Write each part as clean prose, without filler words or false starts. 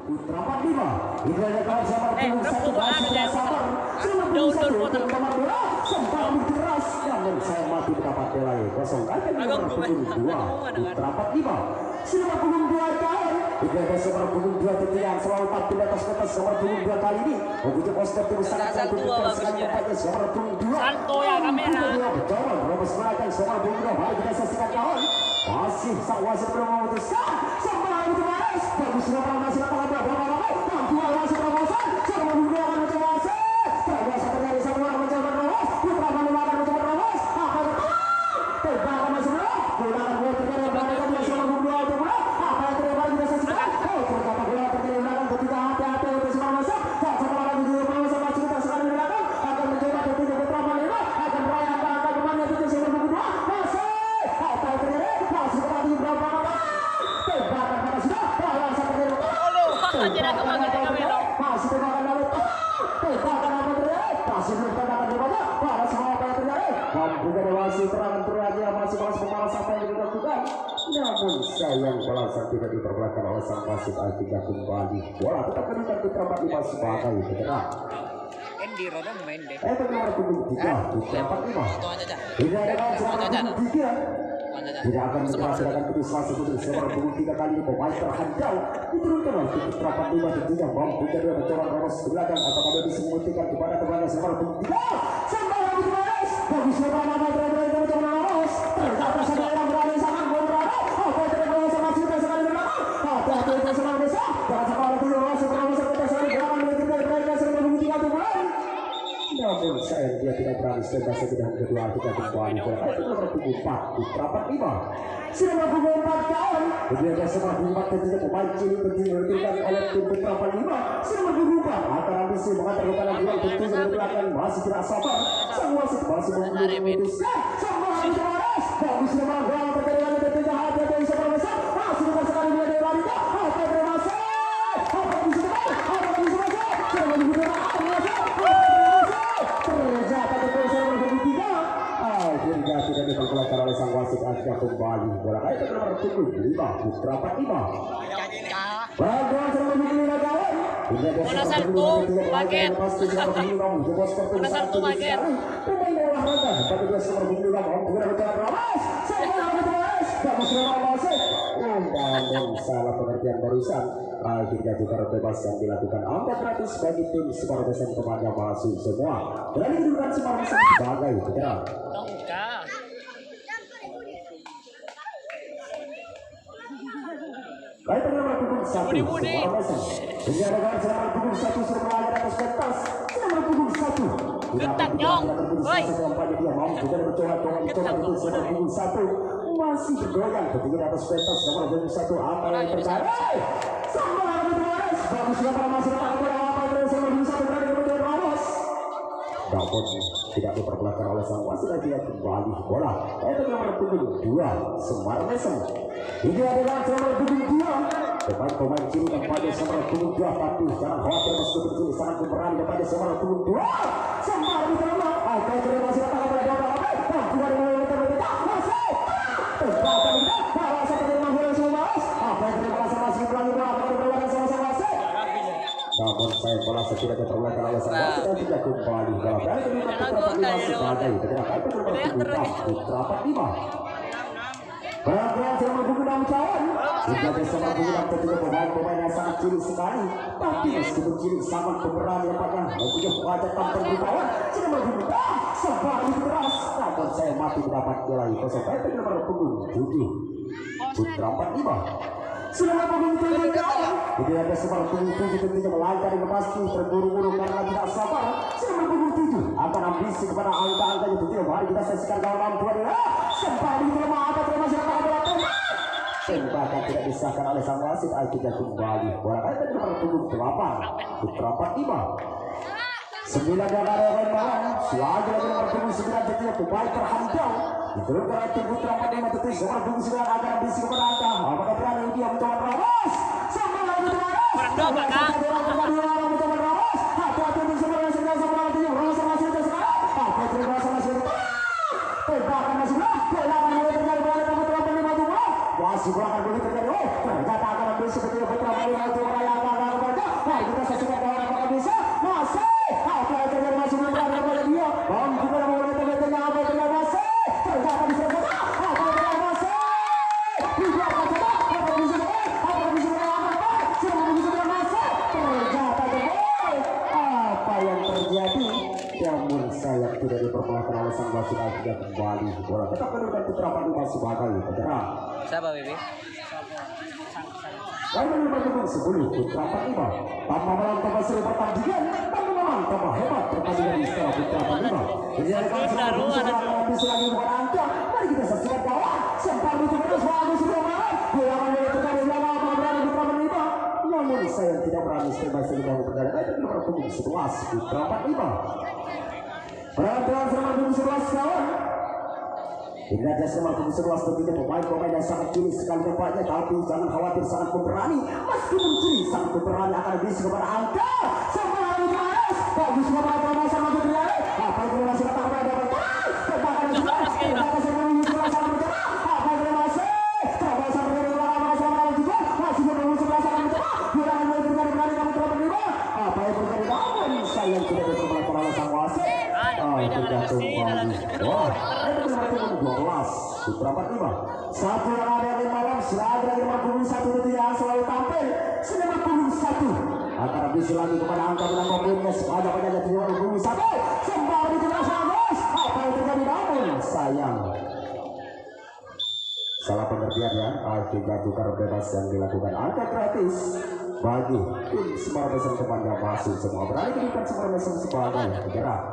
Putra 45 ini ada kawan sama satu masih sabar untuk nomor 2 sempat keras namun saya mati mendapat nilai kosong kali nomor 2 Putra 45 sudah punggung 2 kawan ini ada nomor punggung 2 tetian selalu 4 pindah atas nomor punggung 2 kali ini menguji poster tim sangat satu sekali tempatnya nomor punggung 2 Santo ya kamera berjalan Robos melakukan nomor punggung 2 mari kita saksikan kawan masih sang wasit belum memutuskan sampai itu baris bagus nomor masih lapangan namun sayang bola sang tidak diperbolehkan oleh sang wasit Alkiga kembali bola tetap berikan Putra 45 sebagai penyerang. Endi Rodon main deh. Nomor punggung 3 Putra 45 tidak ada nomor punggung 3 tidak akan memperhatikan putus masuk untuk nomor punggung 3 kali ini pemain terhandal diturunkan oleh Putra 45 dan tidak mampu dari mencoba Ramos ke belakang apakah dia bisa membuktikan kepada temannya nomor punggung 3 sampai lagi Ramos bagus nomor nama berada di mencoba Ramos ternyata saja yang berada sangat bodoh apa terlalu sama kita sekali belakang hati-hati itu semua besar jangan sampai ada dulu Ramos kita sekali belakang kita berada di punggung 3 itu namun saya dia tidak berani setelah sedang kedua kita kembali ke nomor punggung 4 Putra 45 sudah nomor punggung 4 kawan kemudian ada nomor punggung 4 ketika pemain cili diberikan oleh tim Putra 45 sudah nomor punggung 4 akan ambisi mengantar kepada jual tentu dari belakang masih tidak sabar sang wasit masih memutuskan sang wasit Ramos bagus nomor gol pertandingan ketiga hati-hati yang besar masih dekat sekali dia dari lari apa termasuk apa bisa sudah menunggu tidak diperbolehkan oleh sang wasit Asia kembali bola kali ke nomor punggung 5 Putra 45 Bagaimana sudah memilih kawan bola satu paket bola satu paket pemain olahraga tapi dia nomor punggung 5 mau segera berjalan Ramos bagus Ramos namun salah pengertian barusan akhirnya juga bebas yang dilakukan 400 bagi tim Semarang Besan kepada masuk semua berani didudukan Semarang Besan sebagai penyerang. Baik nomor punggung 1 Semarang Besan hingga dengan nomor punggung 1 sudah melanggar atas pentas nomor punggung 1 Gentak nyong woi dia mau juga mencoba itu nomor punggung 1 masih bergoyang ketika di atas pentas nomor punggung 1 apa yang terjadi sama Ramos bagus nomor masih apa yang nomor 1 berani mencoba Ramos namun tidak diperbolehkan oleh sang wasit dia kembali bola itu nomor punggung 2 Semarang Besan ini adalah nomor punggung 2 pemain kiri kepada nomor punggung 2 tapi jangan khawatir masuk ke sini sangat berani kepada nomor punggung 2 Semarang Besan atau masih apa pada bola namun saya bola tidak diperbolehkan oleh sang wasit dan tidak kembali bola dari Putra 45 sebagai penyerang Putra 45 Perhatian selama punggung 6 kawan hingga bersama punggung 6 ketika pemain-pemain yang sangat cilik sekali tapi meskipun cilik sangat pemberani apakah mempunyai wajah tampil berkawan sudah punggung sempat keras namun saya mati mendapat nilai kosong itu nomor punggung 7 Putra 45 sudah punggung 7 kawan jadi ada sempat punggung 7 ketika melanggar yang pasti terburu-buru karena tidak sabar sudah punggung 7 akan ambisi kepada angka-angka yang betul mari kita saksikan kawan tuan sempat diterima apa terima siapa tembakan tidak disahkan oleh sang wasit akhirnya kembali bola kali ke nomor punggung 8 Putra 45 9 dan ada yang malam selagi lagi nomor punggung 9 jadinya pemain terhandal diturunkan oleh tim Putra 45 tetis nomor punggung 9 akan ambisi kepada angka apakah berani dia mencoba Ramos sama lagi Ramos orang kak mencoba Ramos hati-hati untuk semua yang sedang sama lagi Ramos masih ada sekarang apa terima masih tembakan masih bola yang terjadi bola Putra 45 masih bola akan boleh terjadi ternyata akan ambil seperti Putra 45 itu merayakan bola sebagai penyerang. Siapa Bibi? Lalu bergabung 10 putra 45 tanpa melakukan seluruh pertandingan tanpa memang tambah hebat pertandingan di setelah putra 45 menjadikan selalu bisa lagi bukan angka. Mari kita saksikan kawan sempat itu terus bagus sudah malam bilangan dari terkali lama berani putra 45 namun saya tidak berani sebebas sedang pertandingan itu bergabung 11 putra 45 perhatian selama 11 kawan. Ini ada nomor 11 tentunya pemain-pemain yang sangat kiri sekali tempatnya, tapi jangan khawatir sangat pemberani. Meskipun kiri sangat pemberani akan bisa kepada angka. Sampai hari Maret, bagus kepada Thomas sama Februari. Apa itu masih datang pada berkah? Tebakan sudah, tebakan sebelum menunjukkan sama berkah. Apa itu masih? Tebakan sampai dari belakang sama juga. Masih menunggu sebelah sama berkah. Bilangan mulai berkali-kali kamu telah berlima. Apa yang berkali namun sayang tidak diperbolehkan oleh sang wasit. Tidak kembali. Wah, itu nomor 12 Putra 45 satu yang ada di malam selagi lagi 51 itu yang selalu tampil 91 akan bisa lagi kepada angka dengan mobilnya sepada penjaga 51 sembari jelas bagus apa yang terjadi namun sayang salah pengertian ya akibat tukar bebas yang dilakukan angka gratis bagi tim Semar Mesem teman yang masuk semua berani kehidupan Semar Mesem sebagai penyerang.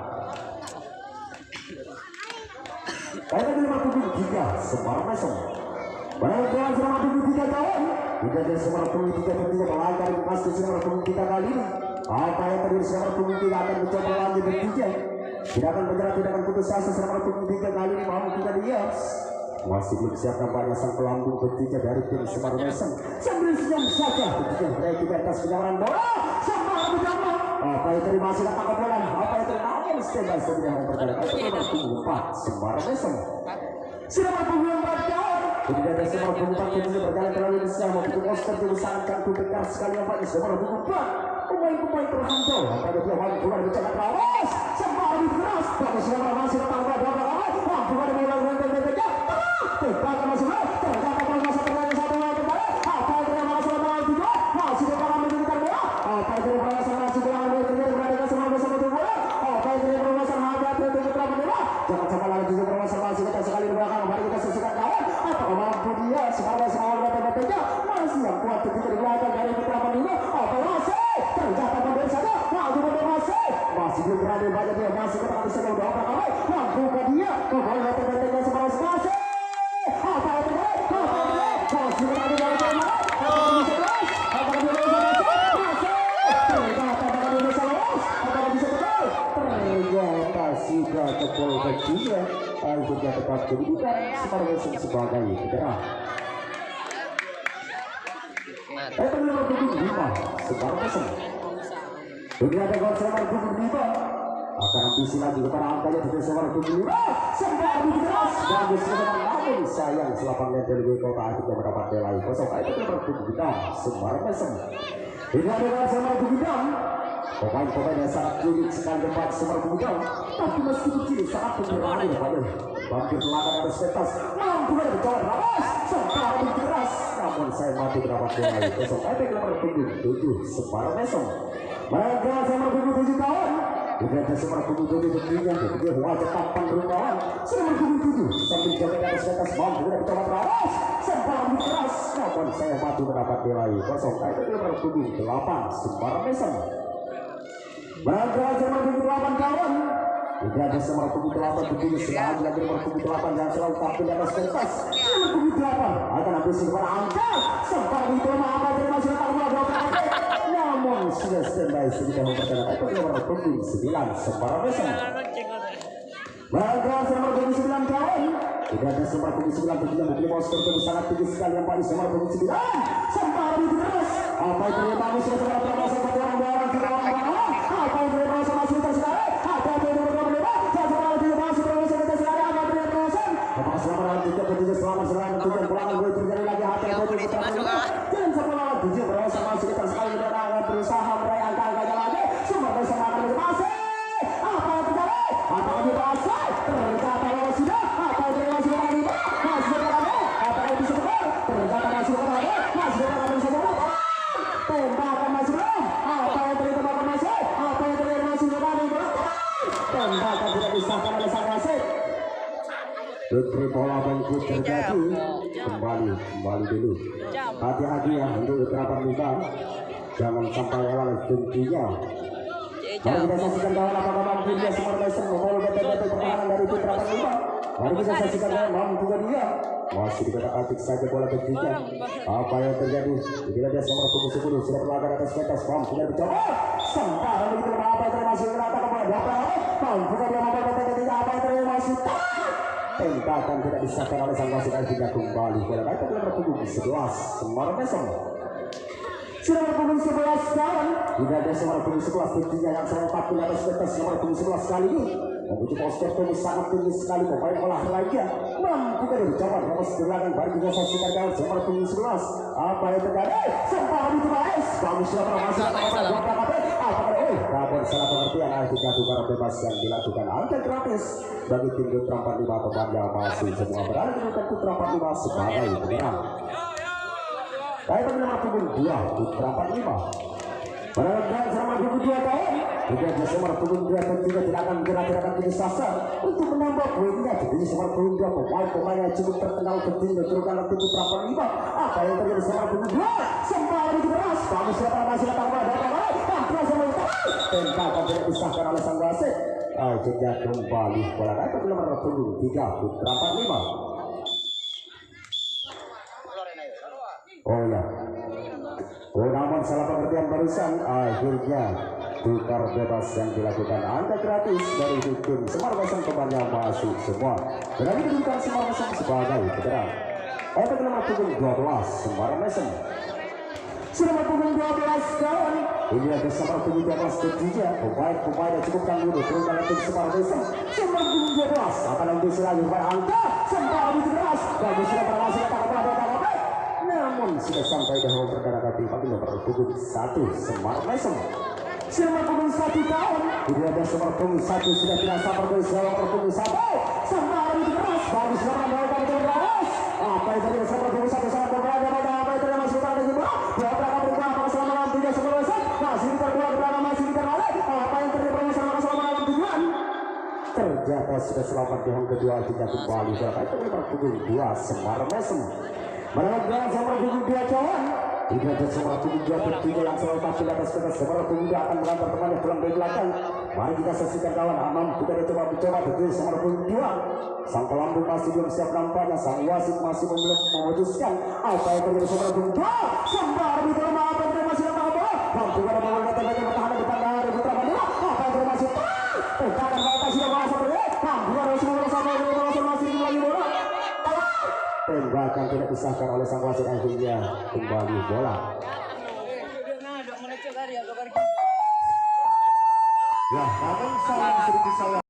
Kali ini 53 Semar Mesem. Baiklah selama 53 kawan. Tidak ada Semar 53 tentunya melanggar pasti Semar 53 kali ini. Apa yang terjadi Semar 53 akan mencoba lanjut bertiga. Tidak akan menyerah, tidak akan putus asa Semar 53 kali ini mau kita lihat. Masih belum siap nampaknya sang pelambung bertiga dari tim Semar Mesem. Sambil senyum saja bertiga dari di atas penyawaran bola. Semar berjamaah. Apa yang terjadi masih datang ke bola. Apa yang terjadi Sebab sudah memperkarakan Semar 4 Semar Mesem. Semar 4 kawan. Tidak ada Semar 4 yang sudah berjalan terlalu besar. Begitu Oscar itu sangat kantu dekat sekali nampaknya Semar 4. Pemain-pemain terhampau. Pada dia main keluar bicara keras. Semar lebih keras. Tapi Semar masih datang ke bola. Mampu pada bola berhenti-henti. Tebakan masuk. Ternyata bola masuk terlalu satu bola kembali. Apa yang terjadi masuk bola juga. Masih berjalan menunjukkan bola. Apa yang terjadi masuk bola terjadi berada Semar Mesem itu bola. Jangan sampai lagi juga bermasalah kita sekali di belakang. Mari kita saksikan kawan. Apakah mampu dia sekarang semua mata-matanya masih yang kuat ketika di belakang dari Putra 45. Apa masih? Ternyata pada sana. Maju pada masih belum berani banyak dia masih katakan bisa udah apa kawan. Mampukah dia? Kembali mata-matanya sekarang masih. Apa itu? Masih berani dari mana? Apakah bisa terus? Apakah dia bisa masuk? Masih. Ternyata pada bisa lolos. Apakah bisa betul? Ternyata sudah tepul kecilnya. Akhirnya tetap kedudukan Semar Mesem sebagai penyerang. Itu nomor 5 Semar Mesem. Ini ada gol Semar 5. Akan ambisi lagi kepada angkanya dari Semar 5. Semar lebih keras. Bagus kepada namun sayang selapangnya dari kota akhirnya mendapat delay kosong. Itu nomor 6 Semar Mesem. Ini ada gol Semar 5. Pemain-pemain yang sangat unik sekali depan Semar 5. Tapi meskipun kini sangat pemberani depannya. Bangkit belakang atas pentas. Mampu berjalan rawas. Semar lebih keras. Namun saya mati mendapat delay kosong. Itu nomor 7 Semar Mesem. Mereka Semar 7 kawan. Tidak ada Semar 7 tentunya. Dia wajah tampan rumahan. Semar 7 sambil jaga atas pentas. Mampu berjalan rawas. Semar lebih keras. Namun saya mati mendapat delay kosong. Itu nomor 8 Semar Mesem. Mereka Semar 8 kawan. Tidak ada Semar 8 begini selagi lagi nomor 8 yang selalu tampil di atas pentas. Nomor 8 akan habis kepada angka. Semar itu apa yang masih datang bola namun sudah standby sudah memperkenalkan itu nomor 9 Semar Mesem. Mereka Semar 9 kawan. Tidak ada Semar 9 tentunya mungkin Oscar itu sangat tinggi sekali yang paling Semar 9. Semar itu terus. Apa itu yang bagus sudah Semar termasuk satu orang dua orang tiga orang apa itu yang masih masih tersekali. Apa itu yang berbeda. Semar itu masih termasuk tersekali. Apa itu yang termasuk. Apakah selama juga tentunya selama tujuan pulangan gue terjadi lagi hati yang gue dan setelah tujuan berasa masih tersekali dan akan berusaha meraih angka-angkanya lagi. Semar Mesem akan masih. Apa yang terjadi? Apa yang dibahas? Ternyata lolos sudah. Apa itu yang masih berani? Masih berani? Apa yang bisa betul? Ternyata masih berani. Masih berani. Putri bola bangkit terjadi. Kembali dulu. Hati-hati ya untuk terapan kita. Jangan sampai lewat tentunya. Mari kita saksikan kawan apakah mampu dia Semar Mason membawa betul-betul pertahanan dari Putra Panglima. Mari kita saksikan kawan mampu dia. Masih dikotak-atik saja bola ketiga. Apa yang terjadi? Bila dia Semar pukul 10 sudah berlagak atas batas mampu dia dicoba. Sementara begitu apa yang masih kerata kepada berapa? Mampu dia membawa betul ketiga apa yang masih tembakan tidak disahkan oleh sang wasit akhirnya kembali bola baik pada pukul 11 Semar Mason. Sudah berpukul 11 kawan. Tidak ada Semar pukul 11 tingginya yang sangat tampil atas batas Semar pukul 11 kali ini. Membuat postur pukul sangat tinggi sekali pemain olahraga. Mampu kan dicoba terus belakang baru kita saksikan kawan Semar pukul 11. Apa yang terjadi? Sempat itu Mas. Kami sudah berhasil Apakah salah pengertian akhirnya tukar bebas yang dilakukan angka gratis bagi tim Putra 45 pemain masih semua berada di Putra 45 sebagai penyerang. Baik pada nomor punggung 2 Putra 45 Menangkan selama 22 tahun tidak bisa nomor punggung 2 tentunya tidak akan gerak-gerakan putus asa untuk menambah poinnya. Jadi nomor punggung 2 pemain-pemain yang cukup terkenal tentunya terutama nanti Putra 45. Apa yang terjadi nomor punggung 2 sempat lebih keras. Kami siapa masih datang pada tampil sama tembakan tidak disahkan oleh sang wasit. Akhirnya kembali bola naik pada nomor punggung 3 Putra 45. Oh ya. Namun salah pengertian barusan akhirnya tukar bebas yang dilakukan angka gratis dari tim Semar Mason pemain yang masuk semua. Berarti ditukar Semar Mason sebagai penyerang. Pada nomor punggung 12 Semar Mason. Nomor punggung 12 kawan. Ini ada Semar punggung 12 ketiga. Pemain yang cukup tangguh terutama tim Semar Mason. Semar punggung 12 akan ambil lagi pada angka sempat lebih keras. Bagus sudah berhasil namun sudah sampai ke hall perkara kaki pada nomor punggung 1 Semar Mason. Semar punggung 1 tahun. Ini ada Semar punggung 1 sudah tidak sabar dari Semar punggung 1. Semar lebih keras. Bagus sudah melakukan terus. Apa yang terjadi Semar punggung 1 sangat berbeda pada apa yang terjadi masuk pada bola. Dua belakang berubah pada selama malam 3 Semar Mason. Masih terbuat belakang masih diteroleh. Apa yang terjadi pada selama malam tujuan? Ternyata sudah selamat di hall kedua tidak kembali. Berapa itu nomor punggung 2 Semar Mason. Menangkan Semar punggung 2 kawan. Tidak ada Semar punggung 2 ketiga yang selalu tampil atas kertas. Semar punggung 2 akan mengantar temannya pulang dari belakang. Mari kita saksikan kawan. Amam kita mencoba betul Semar punggung 2. Sang pelambung masih belum siap nampaknya. Sang wasit masih belum memutuskan apa yang terjadi Semar punggung 2. Semar di dalam apa yang masih apa? Mampu pada bangun datang bagi pertahanan depan dari Putra Panglima. Apa yang masih tekan mereka sudah masuk berada. Mampu pada semua sama masih lagi bola. Tembakan tidak disahkan oleh sang wasit akhirnya kembali bola. Ya, namun saya sedikit saya